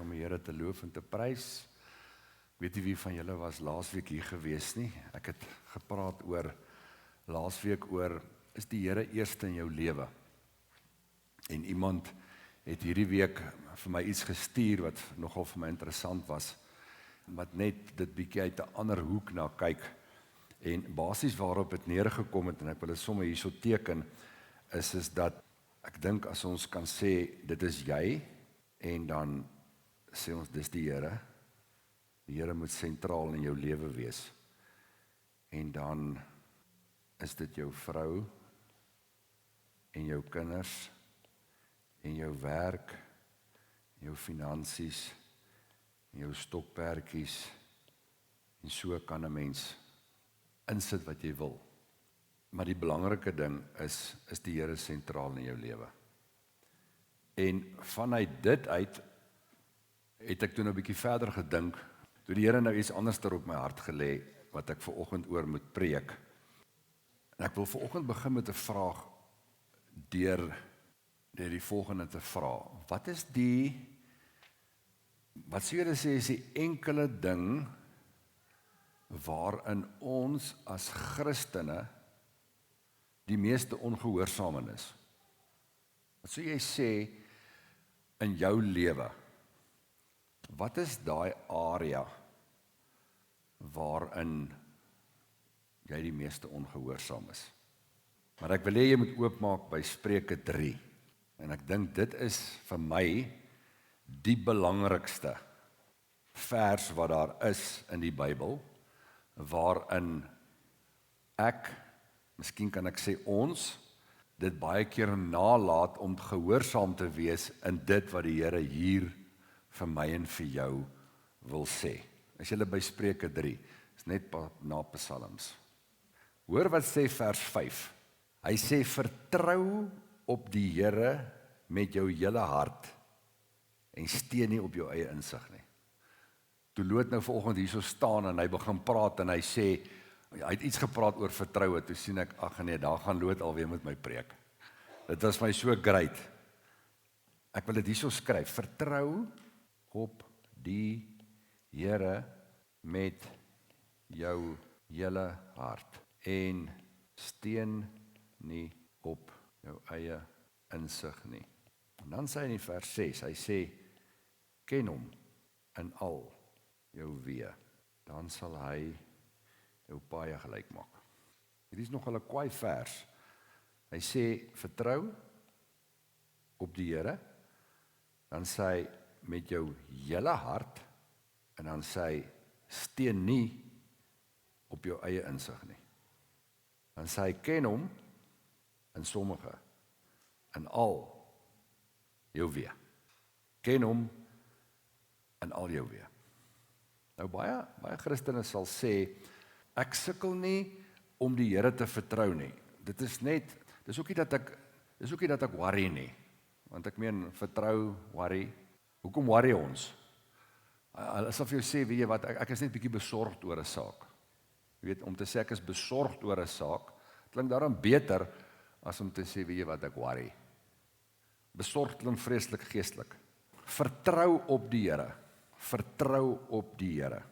om die Here te loof en te prys. Weet nie wie van julle was laasweek hier gewees nie. Ek het gepraat oor laasweek oor is die Here eerste in jou lewe. En iemand het hierdie week vir my iets gestuur wat nogal vir my interessant was, wat net dit bietjie uit 'n ander hoek na kyk. En basies waarop het neergekom het, en ek wil dit sommer hierso teken, is dat ek dink as ons kan sê dit is jy, en dan sê ons dis die Here. Die Here moet sentraal in jou lewe wees. En dan is dit jou vrou en jou kinders en jou werk, en jou finansies, en jou stokperdjies, en so kan 'n mens insit wat jy wil. Maar die belangrike ding is die Here sentraal in jou lewe. En vanuit dit uit het ek toe nou 'n bietjie verder gedink, toe die Here nou iets anders ter op my hart gelê, wat ek vanoggend oor moet preek. En ek wil vanoggend begin met 'n vraag, deur die volgende te vra. Wat is wat sou julle sê is die enkele ding waarin ons as Christene die meeste ongehoorsaam is? Wat sou jy sê in jou lewe? Wat is daai area waarin jy die meeste ongehoorsaam is? Maar ek wil hê jy moet oopmaak by Spreuke 3. En ek dink dit is vir my die belangrikste vers wat daar is in die Bybel, waarin ek, miskien kan ek sê ons, dit baie keer naalaat om gehoorsaam te wees in dit wat die Here hier vir my en vir jou wil sê. As jy by Spreuke 3, is net na Psalms. Hoor wat sê vers 5. Hy sê, vertrou op die Here met jou hele hart en steun nie op jou eie insig nie. Toe Loot nou vanoggend hierso staan en hy begin praat en hy sê, hy het iets gepraat oor vertroue, toe sien ek, ag nee, daar gaan Loot alweer met my preek. Dit was my so great. Ek wil dit hierso skryf, vertrou op die Here met jou hele hart en steun nie op jou eie insig nie. En dan sê hy in vers 6, hy sê, ken hom in al jou weë, dan sal hy jou paaie gelyk maak. Hierdie is nogal 'n kwaai vers. Hy sê, vertrou op die Here, dan sê hy met jou hele hart, en dan sê hy, steun nie op jou eie insig nie. Dan sê hy, ken hom in sommige, in al jou weë. Ken hom in al jou weë. Nou baie Christene sal sê, ek sukkel nie om die Here te vertrou nie. Dis ook nie dat ek worry nie. Want ek meen, vertrou, worry. Hoekom worry ons? Hulle sal vir jou sê, weet jy wat, ek is net bietjie besorgd oor 'n saak. Jy weet, om te sê ek is besorgd oor 'n saak, klink daarom beter as om te sê, weet jy wat, ek worry. Besorgd klink vreeslik geestelik. Vertrou op die Here. Vertrou op die Here.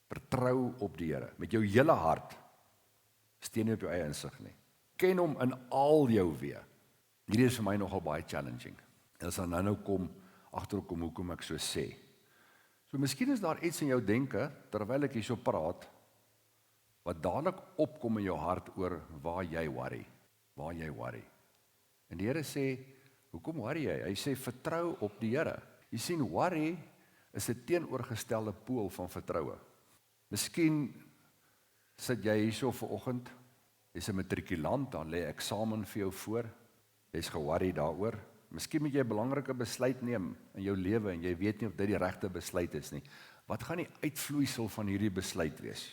Vertrou op die Here. Met jou hele hart. Steun nie op jou eie insig nie. Ken hom in al jou weë. Hierdie is vir my nogal baie challenging. En as dan nou agterkom hoekom ek so sê. So miskien is daar iets in jou denke, terwyl ek hierso praat, wat dadelik opkom in jou hart oor waar jy worry. En die Here sê, hoekom worry jy? Hy sê, vertrou op die Here. Jy sien, worry is 'n teenoorgestelde pool van vertroue. Miskien sit jy hierso vanoggend, jy's 'n matrikulant, dan lê eksamen vir jou voor, jy's ge-worry daaroor. Miskien moet jy 'n belangrike besluit neem in jou lewe en jy weet nie of dit die regte besluit is nie. Wat gaan die uitvloeisel van hierdie besluit wees?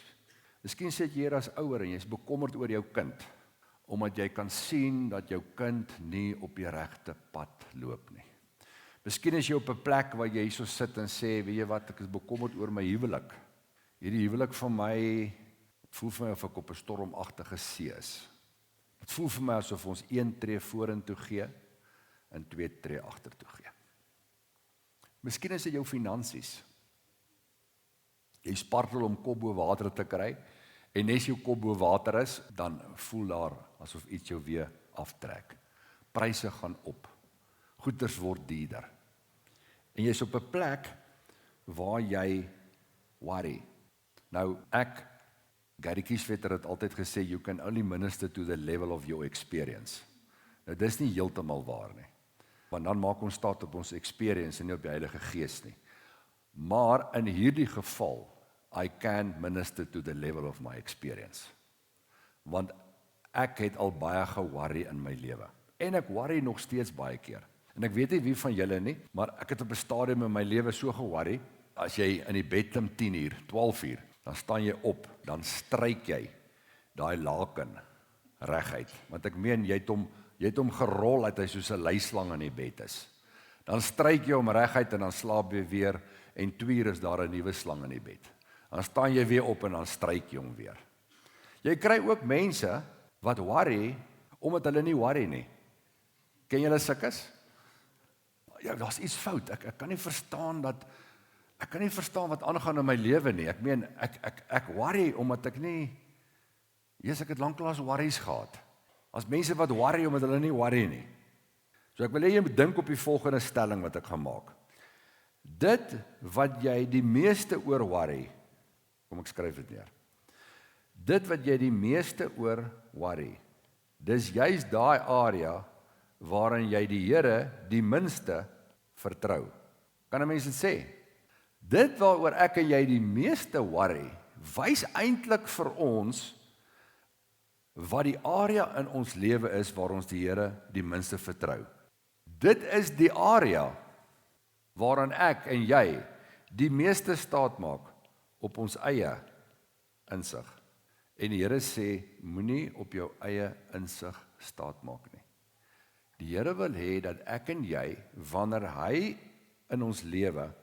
Miskien sit jy hier as ouer en jy's bekommerd oor jou kind, omdat jy kan sien dat jou kind nie op die regte pad loop nie. Miskien is jy op 'n plek waar jy hierso sit en sê, weet jy wat, ek is bekommerd oor my huwelik. Hierdie huwelik van my, het voel vir my of ek op 'n stormagtige see is. Het voel vir my asof ons 1 tree vorentoe gee en 2 tree agtertoe gee. Miskien is dit jou finansies. Jy spartel om kop bo water te kry, en as jou kop bo water is, dan voel daar asof iets jou weer aftrek. Pryse gaan op. Goeders word duurder. En jy's op 'n plek waar jy worry. Nou, Gary Kieswetter het altyd gesê, you can only minister to the level of your experience. Nou, dis nie heeltemal waar nie. Want dan maak ons staat op ons experience en nie op die Heilige Gees nie. Maar in hierdie geval, I can minister to the level of my experience. Want ek het al baie geworry in my lewe. En ek worry nog steeds baie keer. En ek weet nie wie van julle nie, maar ek het op 'n stadium in my lewe so geworry, as jy in die bed klim 10 uur, 12 uur, dan staan jy op, dan stryk jy daai laken reguit. Want ek meen, jy het hom gerol uit hy soos 'n leislang in die bed is. Dan stryk jy hom reguit en dan slaap jy weer, en 2 uur is daar 'n nuwe slang in die bed. Dan staan jy weer op en dan stryk jy hom weer. Jy kry ook mense wat worry, omdat hulle nie worry nie. Ken julle sulkes? Ja, daar's iets fout. Ek kan nie verstaan wat aangaan in my lewe nie. Ek meen, ek worry omdat ek nie, ek het lanklaas worries gehad. As mense wat worry omdat hulle nie worry nie. So ek wil hê jy moet dink op die volgende stelling wat ek gaan maak. Dit wat jy die meeste oor worry, kom ek skryf dit neer. Dit wat jy die meeste oor worry, dis juist daai area waarin jy die Here die minste vertrou. Kan 'n mens dit sê? Dit waaroor ek en jy die meeste worry, wys eintlik vir ons wat die area in ons lewe is waar ons die Here die minste vertrou. Dit is die area waarin ek en jy die meeste staat maak op ons eie insig. En die Here sê, moenie op jou eie insig staat maak nie. Die Here wil hê dat ek en jy, wanneer hy in ons lewe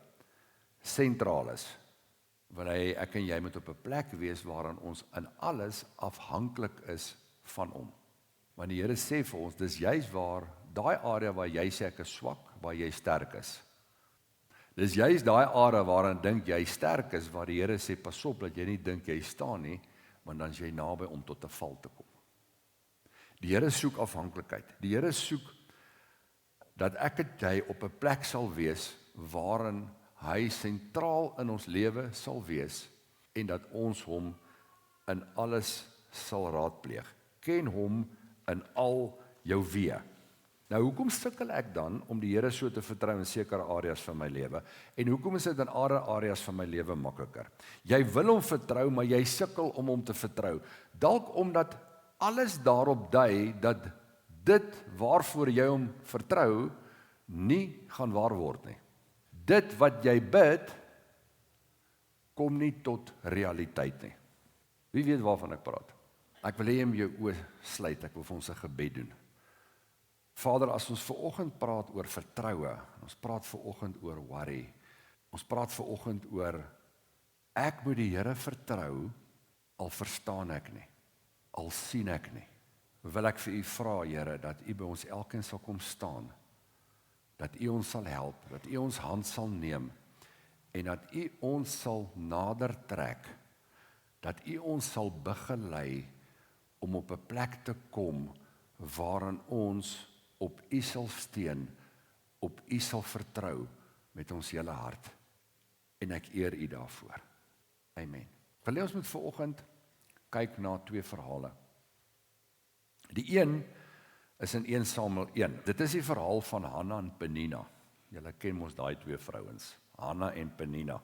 sentraal is, wil hy ek en jy moet op 'n plek wees waarin ons in alles afhanklik is van hom. Want die Here sê vir ons, dis juist waar, daai area waar jy sê ek is swak, waar jy sterk is. Dis juist daai area waarin dink jy sterk is, waar die Here sê, pas op dat jy nie dink jy staan nie, want dan is jy naby om tot 'n val te kom. Die Here soek afhanklikheid. Die Here soek dat ek en jy op 'n plek sal wees waarin hy sentraal in ons lewe sal wees en dat ons hom in alles sal raadpleeg. Ken hom in al jou weë. Nou, hoekom sukkel ek dan om die Here so te vertrou in sekere areas van my lewe? En hoekom is dit in ander areas van my lewe makliker? Jy wil hom vertrou, maar jy sukkel om hom te vertrou. Dalk omdat alles daarop dui dat dit waarvoor jy hom vertrou nie gaan waar word nie. Dit wat jy bid kom nie tot realiteit nie. Wie weet waarvan ek praat? Ek wil hê jy moet jou oë sluit, ek wil vir ons 'n gebed doen. Vader, as ons vanoggend praat oor vertroue, ons praat vanoggend oor worry, ons praat vanoggend oor ek moet die Here vertrou, al verstaan ek nie, al sien ek nie, wil ek vir u vra, Here, dat u by ons elkeen sal kom staan, dat u ons sal help, dat u ons hand sal neem, en dat u ons sal nader trek, dat u ons sal begelei, om op 'n plek te kom, waarin ons op u sal steun, op u sal vertrou, met ons hele hart, en ek eer u daarvoor. Amen. Wil jy ons moet vanoggend kyk na 2 verhale. Die een is in 1 Samuel 1. Dit is die verhaal van Hanna en Penina. Julle ken mos daai 2 vrouens, Hanna en Penina.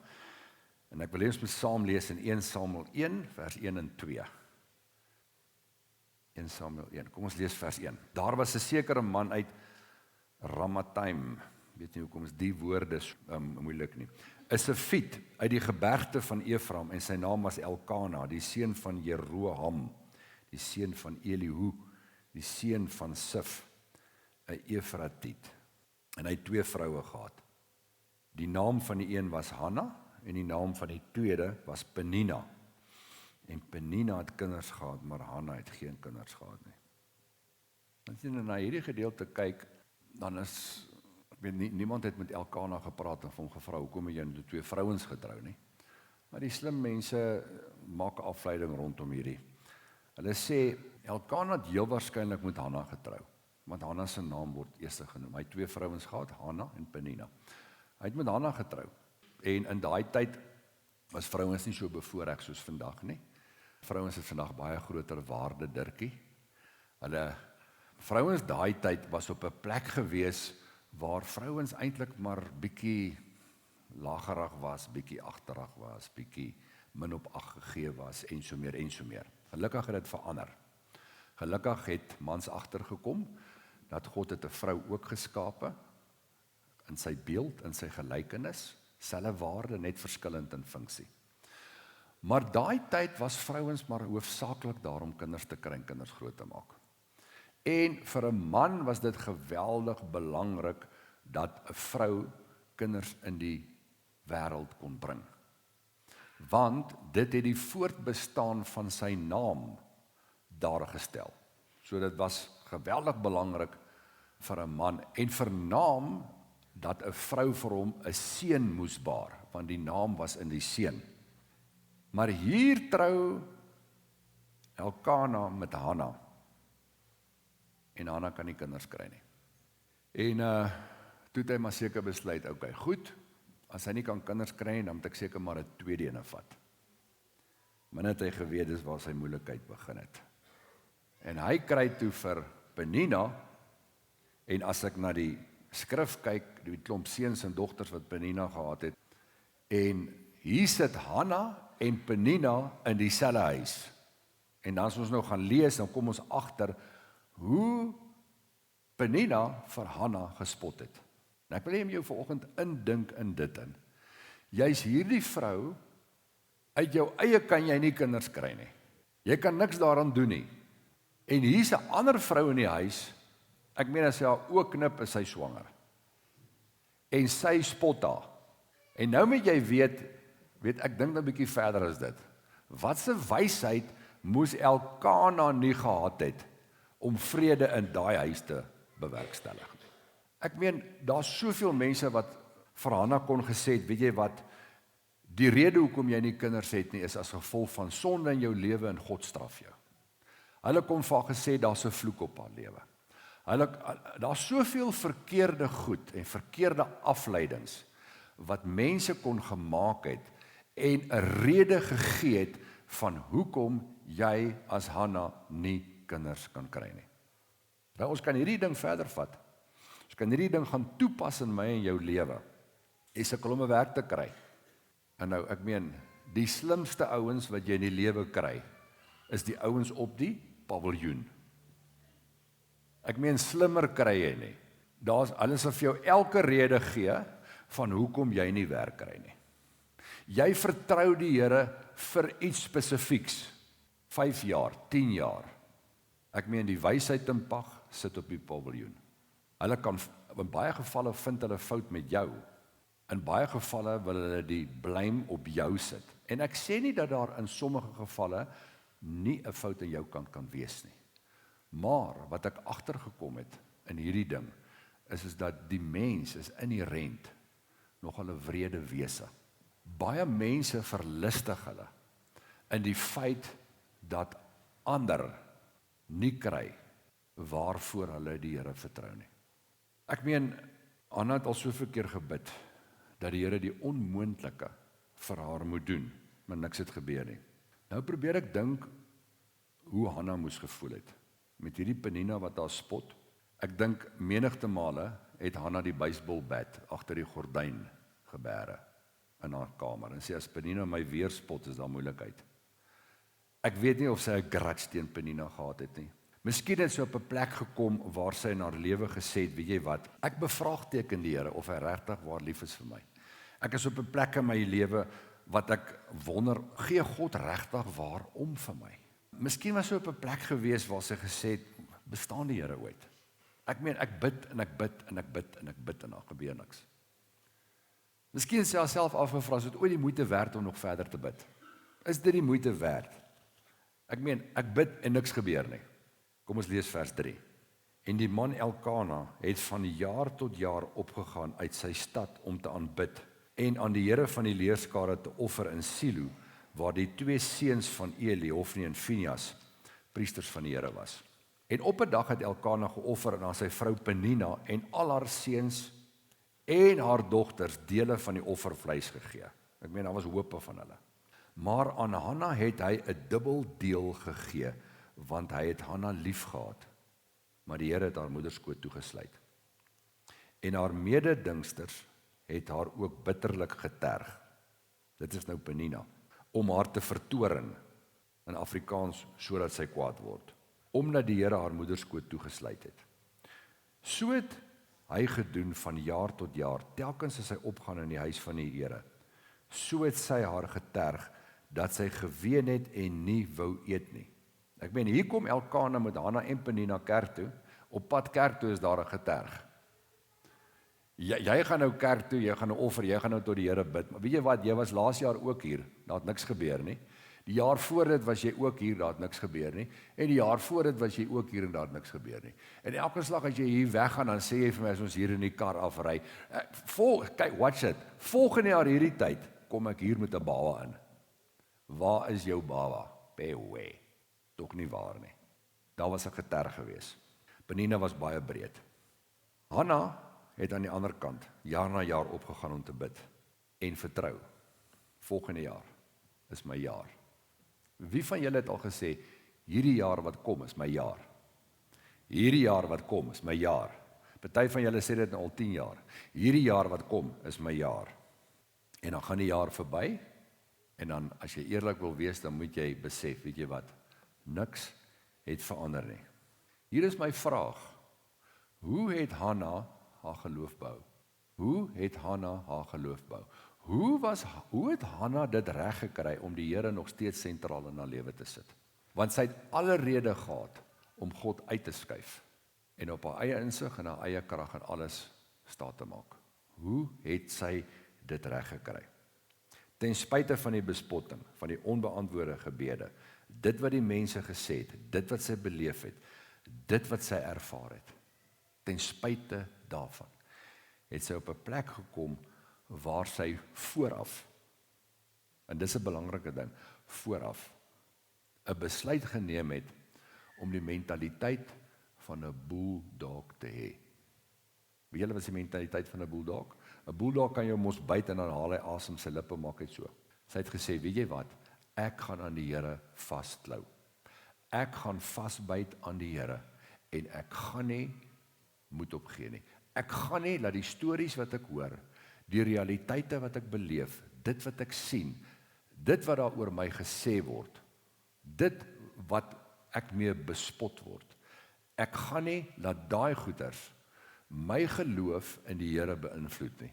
En ek wil hê ons moet saam lees in 1 Samuel 1 vers 1 en 2. 1 Samuel 1. Kom ons lees vers 1. Daar was 'n sekere man uit Ramathaim. Weet nie hoekom is die woorde moeilik nie. 'n Sefiet uit die gebergte van Efraim en sy naam was Elkana, die seun van Jeroham, die seun van Elihu, die seun van Sif, 'n Efratiet. En hy het 2 vroue gehad. Die naam van die een was Hanna en die naam van die tweede was Penina. En Penina het kinders gehad, maar Hanna het geen kinders gehad nie. As jy na hierdie gedeelte kyk, dan is weet nie, niemand het met Elkana gepraat en vir hom gevra, hoekom het jy nou 2 vrouens getrou nie? Maar die slim mense maak 'n afleiding rondom hierdie. Hulle sê, Elkana het heel waarskynlik met Hanna getrou, want Hanna se naam word eers genoem. Hy het 2 vrouens gehad, Hanna en Penina. Hy het met Hanna getrou, en in daai tyd was vrouens nie so bevoorreg soos vandag nie. Vrouens het vandag baie groter waarde, Dirkie. Vrouens daai tyd was op 'n plek gewees, waar vrouens eintlik maar bietjie lagerig was, bietjie agterig was, bietjie min op ag gegee was, en so meer en so meer. Gelukkig het dit verander. Gelukkig het mans agtergekom, dat God het 'n vrou ook geskape, in sy beeld, in sy gelykenis, selfe waarde, net verskillend in funksie. Maar daai tyd was vrouens maar hoofsaaklik daar om kinders te kry en kinders groot te maak. En vir 'n man was dit geweldig belangrik, dat 'n vrou kinders in die wêreld kon bring. Want dit het die voortbestaan van sy naam daargestel. So dit was geweldig belangrik vir 'n man, en vernaam dat 'n vrou vir hom 'n seun moes baar, want die naam was in die seun. Maar hier trou Elkana met Hanna, en Hanna kan nie kinders kry nie. En toe het hy maar seker besluit, okay, goed, as hy nie kan kinders kry nie, dan moet ek seker maar 'n tweede ene vat. Maar net hy geweet is waar sy moeilikheid begin het. En hy kry toe vir Penina, en as ek na die skrif kyk, die klomp seuns en dogters wat Penina gehad het, en hier sit Hanna en Penina in dieselfde huis. En dan as ons nou gaan lees, dan kom ons agter hoe Penina vir Hanna gespot het. En ek wil hê jy vanoggend indink in dit in. Jy's hierdie vrou, uit jou eie kan jy nie kinders kry nie. Jy kan niks daaraan doen nie. En hier's 'n ander vrou in die huis, ek meen as sy haar oë knip, is sy swanger. En sy spot haar. En nou moet jy weet ek dink nou 'n bietjie verder as dit. Wat 'n wysheid moes Elkana nie gehad het om vrede in daai huis te bewerkstellig. Ek meen, daar's soveel mense wat vir Hanna kon gesê het, weet jy wat, die rede hoekom jy nie kinders het nie, is as gevolg van sonde in jou lewe en God straf jou. Hulle kon vir haar gesê, daar's 'n vloek op haar lewe. Daar's soveel verkeerde goed en verkeerde afleidings, wat mense kon gemaak het, en 'n rede gegee het, van hoekom jy as Hanna nie kinders kan kry nie. Nou, ons kan hierdie ding verder vat. Ons kan hierdie ding gaan toepas in my en jou lewe. Jy sukkel om 'n werk te kry. En nou, ek meen, die slimste ouens wat jy in die lewe kry, is die ouens op die paviljoen. Ek meen, slimmer kry jy nie. Hulle sal vir jou elke rede gee, van hoekom jy nie werk kry nie. Jy vertrou die Here vir iets spesifieks. 5 jaar, 10 jaar. Ek meen, die wysheid in pag sit op die paviljoen. Hulle kan, in baie gevalle vind hulle fout met jou. In baie gevalle wil hulle die blame op jou sit. En ek sê nie dat daar in sommige gevalle nie 'n fout in jou kant kan wees nie. Maar wat ek agtergekom het in hierdie ding, is dat die mens is inherent nogal 'n wrede wese. Baie mense verlustig hulle in die feit dat ander nie kry waarvoor hulle die Here vertrou nie. Ek meen, Hanna het al soveel keer gebid dat die Here die onmoontlike vir haar moet doen, maar niks het gebeur nie. Nou probeer ek dink hoe Hanna moes gevoel het met hierdie Penina wat haar spot. Ek dink menigte male het Hanna die baseballbat agter die gordyn gebêre in haar kamer en sê, as Penina my weer spot, is daar moeilikheid. Ek weet nie of sy 'n grudge teen Penina gehad het nie. Miskien het sy op 'n plek gekom waar sy in haar lewe gesê het, weet jy wat, ek bevraagteken die Here of hy regtig waar lief is vir my. Ek is op 'n plek in my lewe wat ek wonder, gee God regtig waar om vir my? Miskien was sy op 'n plek gewees waar sy gesê het, bestaan die Here ooit? Ek meen, ek bid en ek bid en ek bid en ek bid en daar gebeur niks. Miskien het sy haarself afgevra, is dit ooit die moeite werd om nog verder te bid? Is dit die moeite werd? Ek meen, ek bid en niks gebeur nie. Kom ons lees vers 3. En die man Elkana het van jaar tot jaar opgegaan uit sy stad om te aanbid en aan die Here van die leerskare te offer in Silo, waar die 2 seuns van Eli, Hofni en Finehas, priesters van die Here was. En op 'n dag het Elkana geoffer aan sy vrou Penina en al haar seuns en haar dogters dele van die offervleis gegee. Ek meen, daar was hoope van hulle. Maar aan Hanna het hy 'n dubbel deel gegee, want hy het Hanna liefgehad. Maar die Here het haar moederskoot toegesluit. En haar mededingsters het haar ook bitterlik geterg. Dit is nou Penina, om haar te vertoren in Afrikaans, sodat sy kwaad word, omdat die Here haar moederskoot toegesluit het. So het hy gedoen van jaar tot jaar, telkens as hy opgaan in die huis van die Here. So het sy haar geterg, dat sy geween het en nie wou eet nie. Ek meen, hier kom Elkana met Hanna en Penina kerk toe. Op pad kerk toe is daar 'n geterg. Jy gaan nou kerk toe, jy gaan nou offer, jy gaan nou tot die Here bid. Maar weet jy wat, jy was laas jaar ook hier, daar het niks gebeur nie. Die jaar voor dit was jy ook hier, daar het niks gebeur nie. En die jaar voor dit was jy ook hier en daar het niks gebeur nie. En elke slag as jy hier weggaan, dan sê jy vir my as ons hier in die kar afry, kyk, watch it. Volgende jaar hierdie tyd kom ek hier met 'n baba in. Waar is jou baba? Pewe. Tog nie waar nie. Daar was 'n geterg gewees. Penina was baie breed. Hanna het aan die ander kant jaar na jaar opgegaan om te bid en vertrou. Volgende jaar is my jaar. Wie van julle het al gesê, hierdie jaar wat kom is my jaar? Hierdie jaar wat kom is my jaar. Party van julle sê dit nou al 10 jaar. Hierdie jaar wat kom is my jaar. En dan gaan die jaar verby, en dan as jy eerlik wil wees, dan moet jy besef, weet jy wat, niks het verander nie. Hier is my vraag, hoe het Hanna haar geloof bou? Hoe het Hanna haar geloof bou? Hoe het Hanna dit reg gekry om die Here nog steeds sentraal in haar lewe te sit? Want sy het alle rede gehad om God uit te skuif en op haar eie insig en haar eie krag en alles staat te maak. Hoe het sy dit reg gekry? Ten spyte van die bespotting, van die onbeantwoorde gebede, dit wat die mense gesê het, dit wat sy beleef het, dit wat sy ervaar het, ten spyte daarvan, het sy op 'n plek gekom waar sy vooraf, en dis 'n belangrike ding, vooraf, 'n besluit geneem het om die mentaliteit van 'n bulldog te hê. Weet julle wat is die mentaliteit van 'n bulldog? 'n Bulldog kan jou mos byt en dan haal hy asem, sy lippe maak uit so. Sy het gesê, weet jy wat, ek gaan aan die Here vasklou. Ek gaan vasbyt aan die Here en ek gaan nie moed opgee nie. Ek gaan nie laat die stories wat ek hoor, die realiteite wat ek beleef, dit wat ek sien, dit wat daar oor my gesê word, dit wat ek mee bespot word, ek gaan nie laat daai goeters my geloof in die Here beïnvloed nie.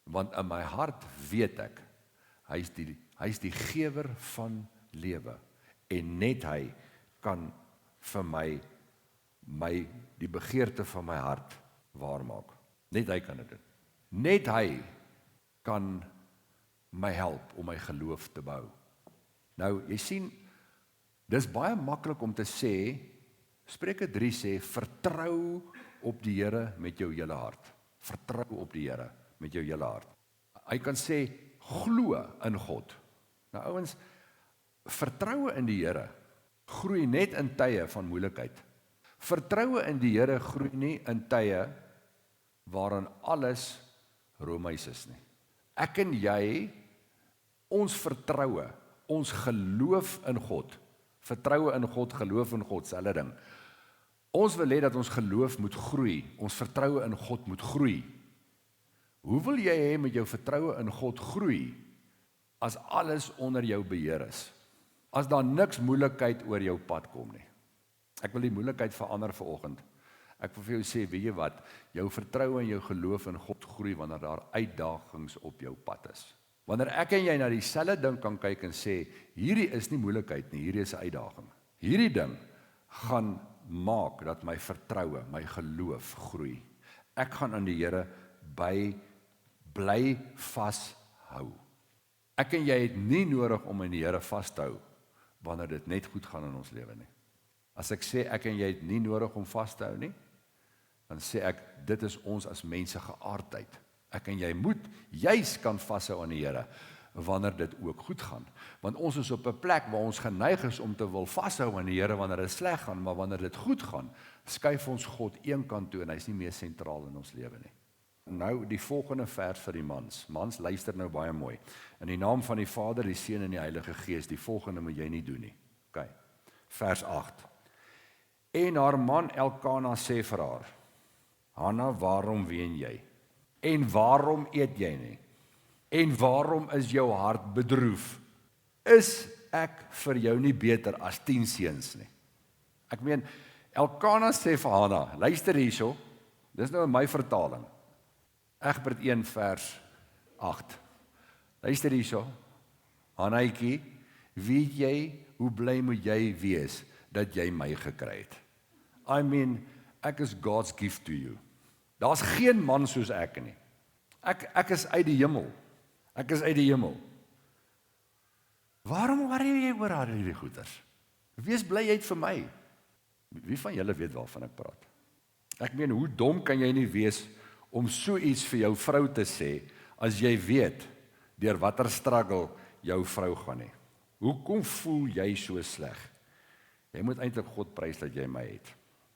Want in my hart weet ek, hy is die gewer van lewe, en net hy kan vir my die begeerte van my hart waarmaak. Net hy kan dit doen. Net hy kan my help om my geloof te bou. Nou, jy sien, dis baie maklik om te sê, Spreuke 3 sê, vertrou op die Here met jou hele hart. Vertrou op die Here met jou hele hart. Hy kan sê, glo in God. Nou ouens, vertroue in die Here groei net in tye van moeilikheid. Vertroue in die Here groei nie in tye waarin alles romeis is nie. Ek en jy, ons vertroue, ons geloof in God, vertroue in God, geloof in God, selfde ding. Ons wil hê dat ons geloof moet groei, ons vertroue in God moet groei. Hoe wil jy hê met jou vertroue in God groei, as alles onder jou beheer is? As daar niks moeilikheid oor jou pad kom nie. Ek wil die moeilikheid verander vanoggend. Ek wil vir jou sê, weet jy wat, jou vertroue en jou geloof in God groei wanneer daar uitdagings op jou pad is. Wanneer ek en jy na dieselfde ding kan kyk en sê, hierdie is nie moeilikheid nie, hierdie is 'n uitdaging. Hierdie ding gaan maak dat my vertroue, my geloof groei. Ek gaan aan die Here bly vashou. Ek en jy het nie nodig om aan die Here vas te hou wanneer dit net goed gaan in ons lewe nie. As ek sê ek en jy het nie nodig om vas te hou nie, dan sê ek, dit is ons as mense geaardheid. Ek en jy moet juis kan vashou aan die Here, wanneer dit ook goed gaan. Want ons is op 'n plek waar ons geneig is om te wil vashou aan die Here wanneer dit sleg gaan, maar wanneer dit goed gaan, skuif ons God een kant toe en hy's nie meer sentraal in ons lewe nie. Nou die volgende vers vir die mans. Mans, luister nou baie mooi. In die naam van die Vader, die Seun en die Heilige Gees, die volgende moet jy nie doen nie. OK. Vers 8. En haar man Elkana sê vir haar: Hanna, waarom ween jy? En waarom eet jy nie? En waarom is jou hart bedroef? Is ek vir jou nie beter as 10 seuns nie? Ek meen, Elkana sê vir Hanna, luister hierso, dis nou in my vertaling. Egbert 1 vers 8. Luister hierso. Hannaitjie, weet jy hoe bly moet jy wees dat jy my gekry het? I mean, ek is God's gift to you. Daar's geen man soos ek nie. Ek is uit die hemel. Ek is uit die hemel. Waarom worry jy oor al hierdie goeders? Wees bly jy het vir my. Wie van julle weet waarvan ek praat? Ek meen, hoe dom kan jy nie wees om so iets vir jou vrou te sê, as jy weet, deur watter struggle jou vrou gaan nie? Hoekom voel jy so sleg? Jy moet eintlik God prys dat jy my het.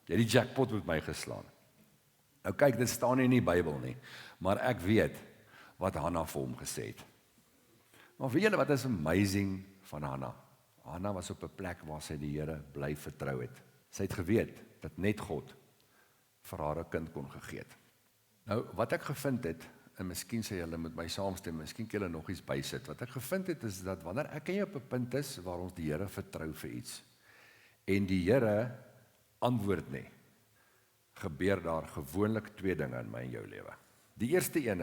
Jy het die jackpot met my geslaan. Nou kyk, dit staan nie in die Bybel nie, maar ek weet wat Hanna vir hom gesê het. Maar weet julle wat is amazing van Hanna? Hanna was op 'n plek waar sy die Here bly vertrou het. Sy het geweet dat net God vir haar 'n kind kon gegee het. Nou, wat ek gevind het, en miskien sê julle met my saamstem, miskien kan julle nog iets bysit. Wat ek gevind het is dat wanneer ek en jy op 'n punt is waar ons die Here vertrou vir iets en die Here antwoord nie, gebeur daar gewoonlik 2 dinge in my en jou lewe. Die eerste een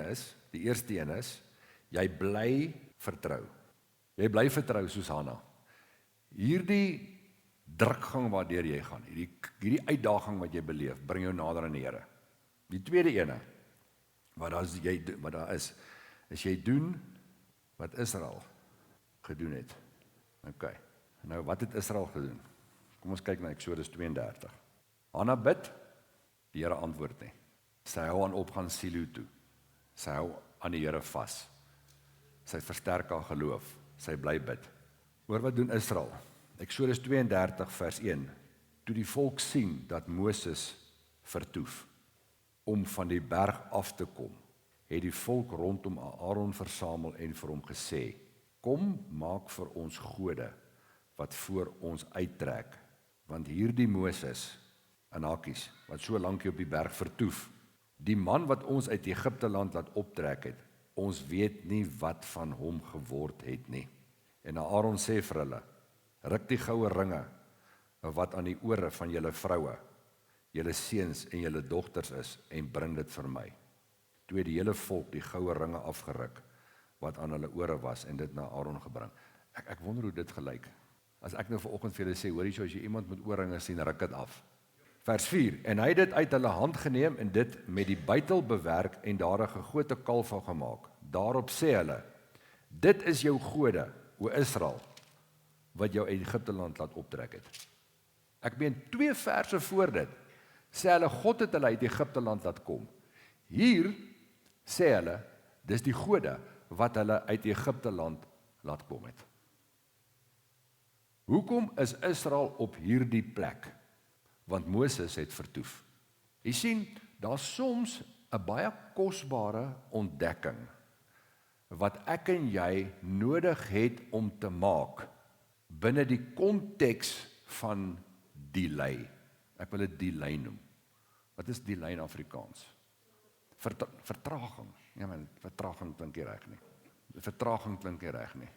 is, jy bly vertrou. Jy bly vertrou soos Hanna. Hierdie drukgang waardeur jy gaan, hierdie uitdaging wat jy beleef, bring jou nader aan die Here. Die tweede ene, wat daar is jy doen wat Israel gedoen het. OK. Nou, wat het Israel gedoen? Kom ons kyk na Eksodus 32. Hanna bid, die Here antwoord nie. Sy hou aan opgaan Silo toe. Sy hou aan die Here vas. Sy versterk haar geloof. Sy bly bid. Hoor wat doen Israel? Eksodus 32 vers 1. Toe die volk sien dat Moses vertoef om van die berg af te kom, het die volk rondom Aaron versamel en vir hom gesê: Kom, maak vir ons gode wat voor ons uittrek, want hierdie Moses, in hakies, wat so lank op die berg vertoef, die man wat ons uit Egipte land laat optrek het, ons weet nie wat van hom geword het nie. En Aaron sê vir hulle: Ruk die goue ringe wat aan die ore van julle vroue, julle seuns en julle dogters is, en bring dit vir my. Toe het die hele volk die goue ringe afgeruk wat aan hulle ore was en dit na Aaron gebring. Ek wonder hoe dit gelyk. As ek nou vanoggend vir julle sê, hoor hierso, as jy iemand met oorringe sien, ruk dit af. Vers 4, en hy het dit uit hulle hand geneem en dit met die buitel bewerk en daar 'n gegote kalf van gemaak. Daarop sê hulle: Dit is jou gode, o Israel, wat jou uit Egipte land laat optrek het. Ek meen 2 verse voor dit, sê hulle God het hulle uit Egipte land laat kom. Hier sê hulle, dis die gode wat hulle uit Egipte land laat kom het. Hoekom is Israel op hierdie plek? Want Moses het vertoef. Jy sien, daar's soms 'n baie kosbare ontdekking wat ek en jy nodig het om te maak binne die konteks van delay. Ek wil dit delay noem. Wat is delay in Afrikaans? Vertraging. Ja man, vertraging klink nie reg nie. Vertraging klink nie reg nie.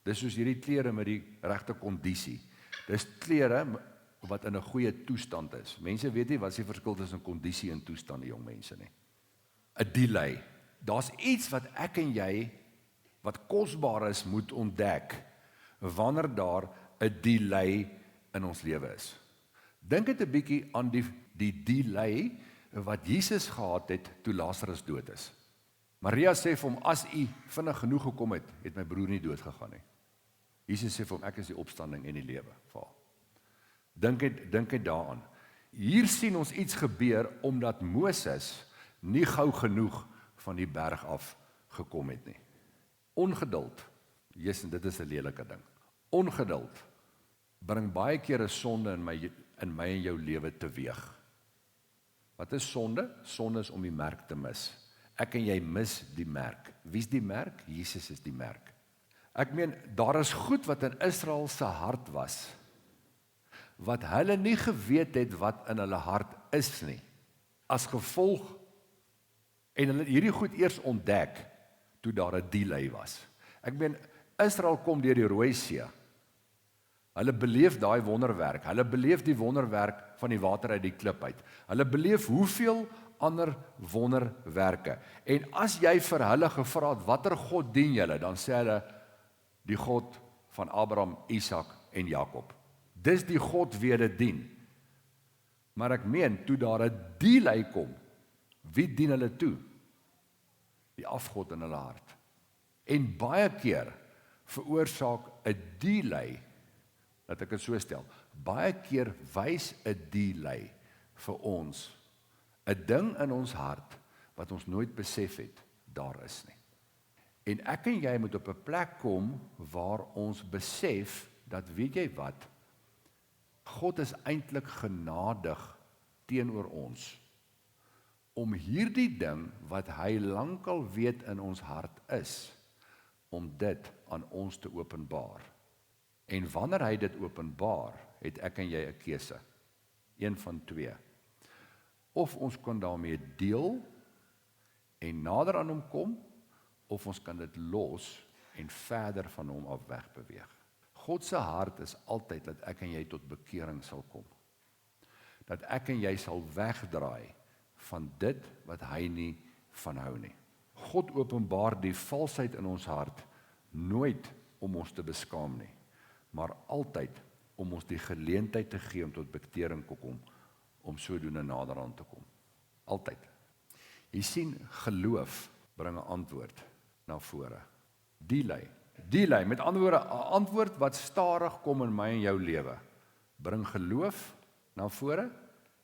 Dis soos hierdie klere met die regte kondisie. Dis klere wat in 'n goeie toestand is. Mense weet nie wat is die verskil tussen kondisie en toestand, die jong mense nie. 'n Delay. Daar's iets wat ek en jy wat kosbaar is moet ontdek wanneer daar 'n delay in ons lewe is. Dink dit 'n bietjie aan die delay wat Jesus gehad het toe Lazarus dood is. Maria sê vir hom: As u vinnig genoeg gekom het my broer nie dood gegaan nie. Jesus sê vir hom: Ek is die opstanding en die lewe. Dink net daaraan. Hier sien ons iets gebeur omdat Moses nie gou genoeg van die berg af gekom het nie. Ongeduld, Jesus, dit is 'n lelike ding. Ongeduld bring baie keer 'n sonde in my en jou lewe teweeg. Wat is sonde? Sonde is om die merk te mis. Ek en jy mis die merk. Wie is die merk? Jesus is die merk. Ek meen, daar is goed wat in Israel se hart was, wat hulle nie geweet het wat in hulle hart is nie. As gevolg, en hulle het hierdie goed eers ontdek, toe daar 'n delay was. Ek meen, Israel kom deur die Rooi See. Hulle beleef daai wonderwerk. Hulle beleef die wonderwerk van die water uit die klip uit. Hulle beleef hoeveel ander wonderwerke. En as jy vir hulle gevra het, watter God dien julle? Dan sê hulle, die God van Abraham, Isak en Jakob. Dis die God wie hulle dien. Maar ek meen, toe daar 'n delay kom, wie dien hulle toe? Die afgod in hulle hart. En baie keer veroorsaak 'n delay, dat ek dit so stel, baie keer wys 'n delay vir ons 'n ding in ons hart wat ons nooit besef het daar is nie. En ek en jy moet op 'n plek kom waar ons besef dat, weet jy wat, God is eintlik genadig teenoor ons om hierdie ding wat hy lankal weet in ons hart is, om dit aan ons te openbaar. En wanneer hy dit openbaar, het ek en jy 'n keuse. Een van twee. Of ons kan daarmee deel en nader aan hom kom, of ons kan dit los en verder van hom af wegbeweeg. God se hart is altyd dat ek en jy tot bekering sal kom. Dat ek en jy sal wegdraai van dit wat hy nie van hou nie. God openbaar die valsheid in ons hart nooit om ons te beskaam nie, maar altyd om ons die geleentheid te gee om tot bekering te kom, om sodoende nader aan te kom. Altyd. Jy sien, geloof bring 'n antwoord na vore. Delay, met ander woorde, 'n antwoord wat stadig kom in my en jou lewe, bring geloof na vore,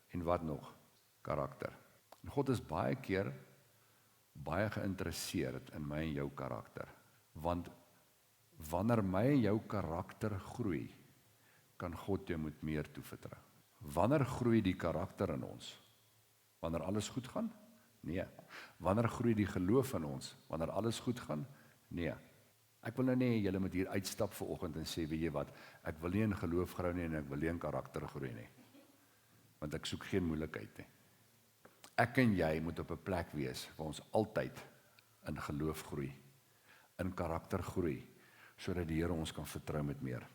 en wat nog? Karakter. En God is baie keer baie geïnteresseerd in my en jou karakter, want wanneer my en jou karakter groei, kan God jou met meer toevertrou. Wanneer groei die karakter in ons? Wanneer alles goed gaan? Nee. Wanneer groei die geloof in ons? Wanneer alles goed gaan? Nee. Ek wil nou nie julle moet hier uitstap vanoggend en sê, weet jy wat, ek wil nie in geloof groei nie en ek wil nie in karakter groei nie. Want ek soek geen moeilikheid nie. Ek en jy moet op 'n plek wees waar ons altyd in geloof groei, in karakter groei, sodat die Here ons kan vertrou met meer.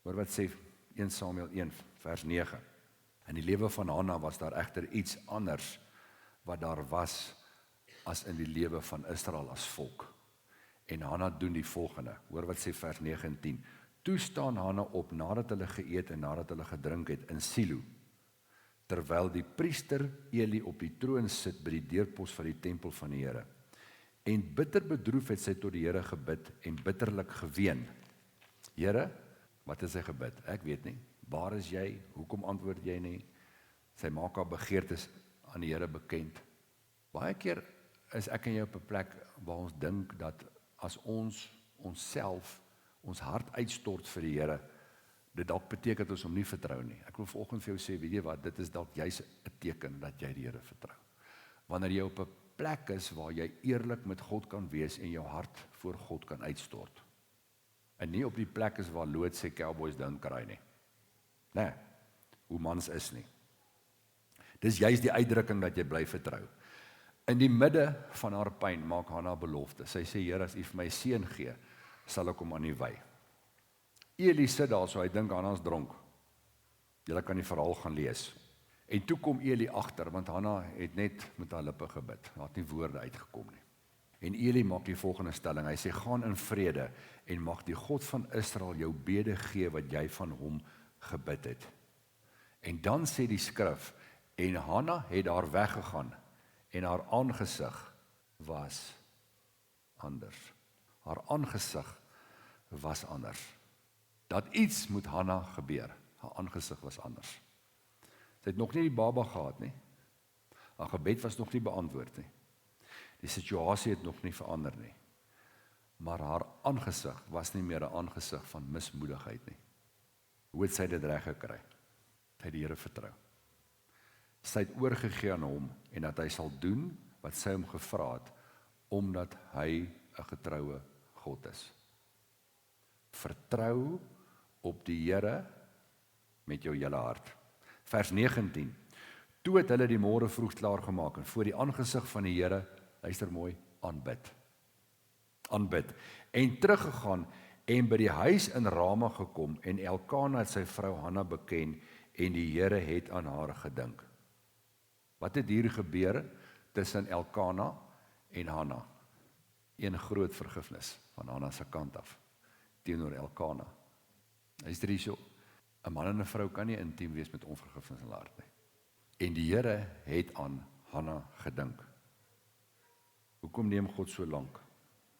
Hoor wat sê 1 Samuel 1 vers 9. In die lewe van Hanna was daar egter iets anders wat daar was as in die lewe van Israel as volk. En Hanna doen die volgende. Hoor wat sê vers 9 en 10. Toe staan Hanna op nadat hulle geëet en nadat hulle gedrink het in Silo, terwyl die priester Eli op die troon sit by die deurpos van die tempel van die Here. En bitter bedroef het sy tot die Here gebid en bitterlik geween. Here, wat is sy gebid? Ek weet nie. Waar is jy? Hoekom antwoord jy nie? Sy maak haar begeertes aan die Here bekend. Baie keer is ek en jy op 'n plek waar ons dink dat as ons onsself, ons hart uitstort vir die Here, dit dalk beteken dat ons hom nie vertrou nie. Ek wil vanoggend vir jou sê, weet jy wat, dit is dalk juis 'n teken dat jy die Here vertrou. Wanneer jy op 'n plek is waar jy eerlik met God kan wees en jou hart voor God kan uitstort. En nie op die plek is waar Loot sê cowboys dink kry nie. Nee, hoe mans is nie. Dis juist die uitdrukking dat jy bly vertrou. In die midde van haar pyn maak Hanna belofte. Sy sê, Here, as U vir my seun gee, sal ek hom aan U wy. Eli sit daar, so hy dink Hanna is dronk. Julle kan die verhaal gaan lees. En toe kom Eli agter, want Hanna het net met haar lippe gebid. Daar het nie woorde uitgekom nie. En Eli maak die volgende stelling. Hy sê, gaan in vrede en mag die God van Israel jou bede gee wat jy van hom gebid het. En dan sê die skrif, en Hanna het daar weggegaan en haar aangesig was anders. Haar aangesig was anders. Dat iets moet Hanna gebeur. Haar aangesig was anders. Sy het nog nie die baba gehad nie. Haar gebed was nog nie beantwoord nie. Die situasie het nog nie verander nie. Maar haar aangesig was nie meer 'n aangesig van mismoedigheid nie. Hoe het sy dit reg gekry? Sy het die Here vertrou. Sy het oorgegee aan hom en dat hy sal doen wat sy hom gevra het, omdat hy 'n getroue God is. Vertrou op die Here met jou hele hart. Vers 19. Toe het hulle die môre vroeg klaar gemaak en voor die aangesig van die Here, luister mooi, aanbid. En teruggegaan en by die huis in Rama gekom en Elkana het sy vrou Hanna beken en die Here het aan haar gedink. Wat het hier gebeur tussen Elkana en Hanna? Een groot vergifnis van Hanna se kant af teenoor Elkana. Is dit so? 'n Man en 'n vrou kan nie intiem wees met onvergifnis in hulle hart nie. En die Here het aan Hanna gedink. Hoekom neem God so lank?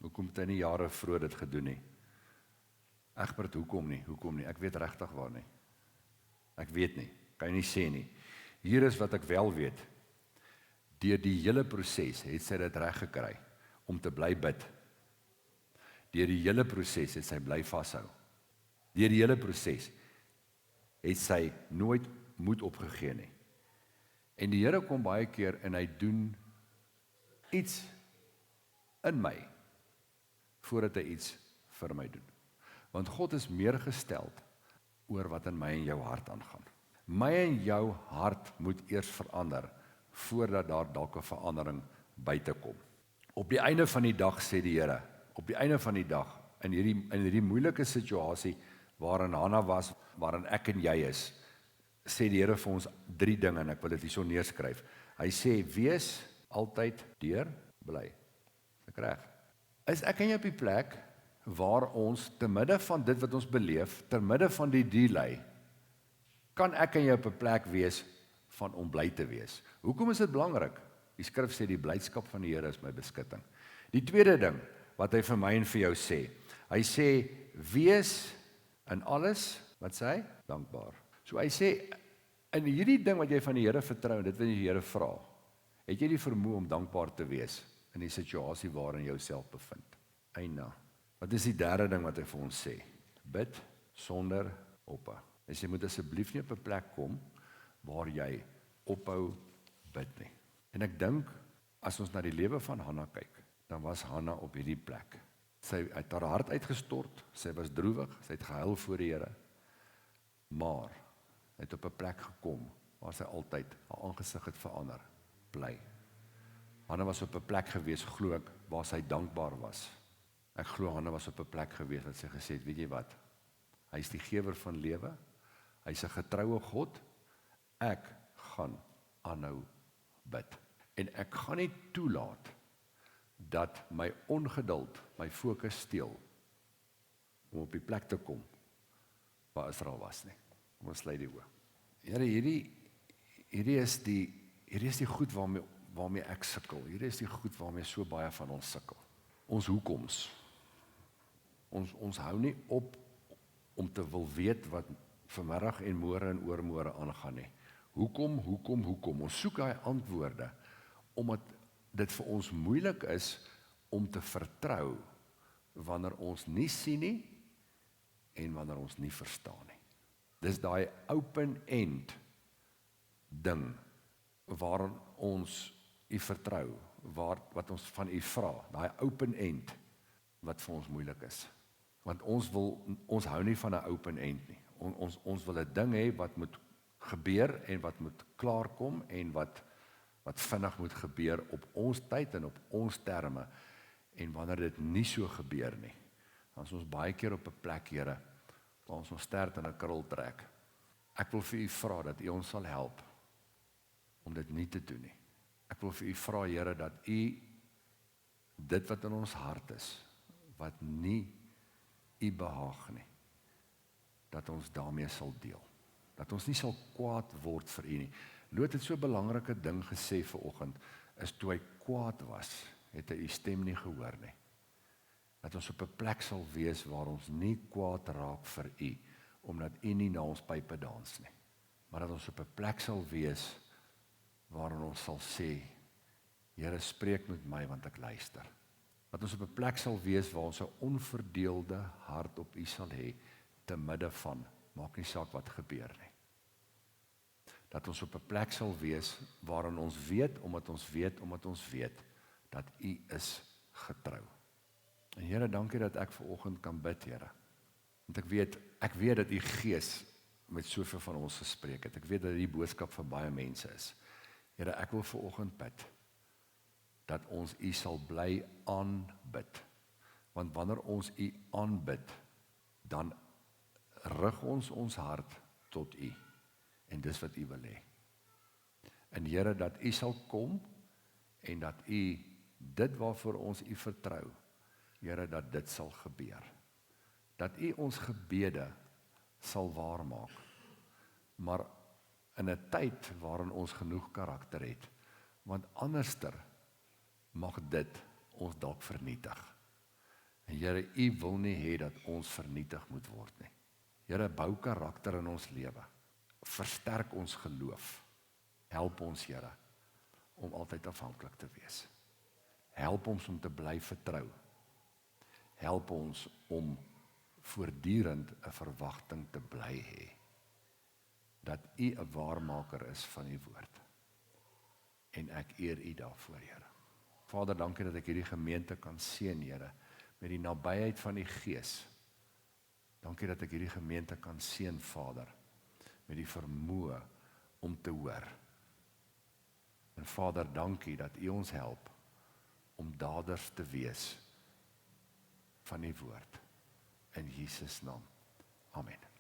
Hoekom het hy nie jare vroeër dit gedoen nie? Egbert, hoekom nie? Ek weet regtig waar nie. Ek weet nie, kan jy nie sê nie. Hier is wat ek wel weet. Deur die hele proses het sy dit reg gekry om te bly bid. Deur die hele proses het sy bly vashou. Deur die hele proses het sy nooit moed opgegee nie. En die Here kom baie keer en hy doen iets in my voordat hy iets vir my doen. Want God is meer gesteld oor wat in my en jou hart aangaan. My en jou hart moet eers verander voordat daar dalk 'n verandering buite kom. Op die einde van die dag sê die Here, op die einde van die dag in hierdie moeilike situasie waarin Hanna was, waarin ek en jy is, sê die Here vir ons 3 dinge en ek wil dit hierso neerskryf. Hy sê wees altyd bly. Ek reg. Is ek en jy op die plek waar ons te midde van dit wat ons beleef, te midde van die delay, kan ek en jy op 'n plek wees van om bly te wees. Hoekom is dit belangrik? Die skrif sê die blydskap van die Here is my beskutting. Die tweede ding wat hy vir my en vir jou sê, hy sê wees in alles, wat sê hy? Dankbaar. So hy sê in hierdie ding wat jy van die Here vertrou en dit wat jy die Here vra, het jy die vermoë om dankbaar te wees in die situasie waarin jy jouself bevind. Eina. Wat is die derde ding wat hy vir ons sê? Bid sonder ophou. Jy moet asseblief nie op 'n plek kom waar jy ophou bid nie. En ek dink as ons na die lewe van Hanna kyk, dan was Hanna op hierdie plek. Sy het haar hart uitgestort, sy was droewig, sy het gehuil voor die Here, maar het op 'n plek gekom waar sy altyd haar aangesig het verander, bly. Hanna was op 'n plek gewees, glo ek, waar sy dankbaar was. Ek glo Hanna was op 'n plek gewees wat sy gesê het, weet jy wat? Hy is die gewer van lewe. Hy's 'n getroue God. Ek gaan aanhou bid. En ek gaan nie toelaat dat my ongeduld my fokus steel om op die plek te kom waar Israel was nie. Kom ons sluit die oë. Here, hierdie is die goed waarmee ek sukkel. Hierdie is die goed waarmee so baie van ons sukkel. Ons hoekoms. Ons hou nie op om te wil weet wat vanmiddag en môre en oormôre aangaan nie. Hoekom? Ons soek daai antwoorde omdat dit vir ons moeilik is om te vertrou wanneer ons nie sien nie en wanneer ons nie verstaan nie. Dis daai open-end ding waarin ons u vertrou, wat ons van u vra, daai open-end wat vir ons moeilik is. Want ons hou nie van 'n open-end nie. Ons wil 'n ding hê wat moet gebeur en wat moet klaarkom en wat vinnig moet gebeur op ons tyd en op ons terme. En wanneer dit nie so gebeur nie, dan is ons baie keer op 'n plek, Here, waar ons stert in 'n krul trek. Ek wil vir u vra dat u ons sal help om dit nie te doen nie. Ek wil vir u vra, Here, dat u dit wat in ons hart is, wat nie u behaag nie, dat ons daarmee sal deel. Dat ons nie sal kwaad word vir u nie. Lot het so 'n belangrike ding gesê vanoggend, is toe hy kwaad was, het hy u stem nie gehoor nie. Dat ons op 'n plek sal wees waar ons nie kwaad raak vir u, omdat U nie na ons pype dans nie, maar dat ons op 'n plek sal wees waarin ons sal sê, Here, spreek met my want ek luister. Dat ons op 'n plek sal wees waar ons 'n onverdeelde hart op U sal hê, te midde van, maak nie saak wat gebeur nie. Dat ons op 'n plek sal wees waarin ons weet, omdat ons weet, dat U is getrou. En Here, dankie dat ek vanoggend kan bid, Here. Want ek weet dat U Gees met soveel van ons gespreek het. Ek weet dat die boodskap vir baie mense is. Here, ek wil vanoggend bid dat ons U sal bly aanbid. Want wanneer ons U aanbid, dan rig ons hart tot U. En dis wat U wil hê. En Here, dat U sal kom en dat U dit waarvoor ons U vertrou, Here, dat dit sal gebeur. Dat U ons gebede sal waarmaak. Maar in 'n tyd waarin ons genoeg karakter het, want anderster mag dit ons dalk vernietig. En Here, U wil nie hê dat ons vernietig moet word nie. Here, bou karakter in ons lewe. Versterk ons geloof. Help ons, Here, om altyd afhanklik te wees. Help ons om te bly vertrou. Help ons om voortdurend 'n verwagting te bly hê dat U 'n waarmaker is van U woord. En ek eer U daarvoor, Here. Vader, dankie dat ek hierdie gemeente kan seën, Here, met die nabyheid van die Gees. Dankie dat ek hierdie gemeente kan seën, Vader, met die vermoë om te hoor. En Vader, dankie dat U ons help om daders te wees van die woord. In Jesus naam. Amen.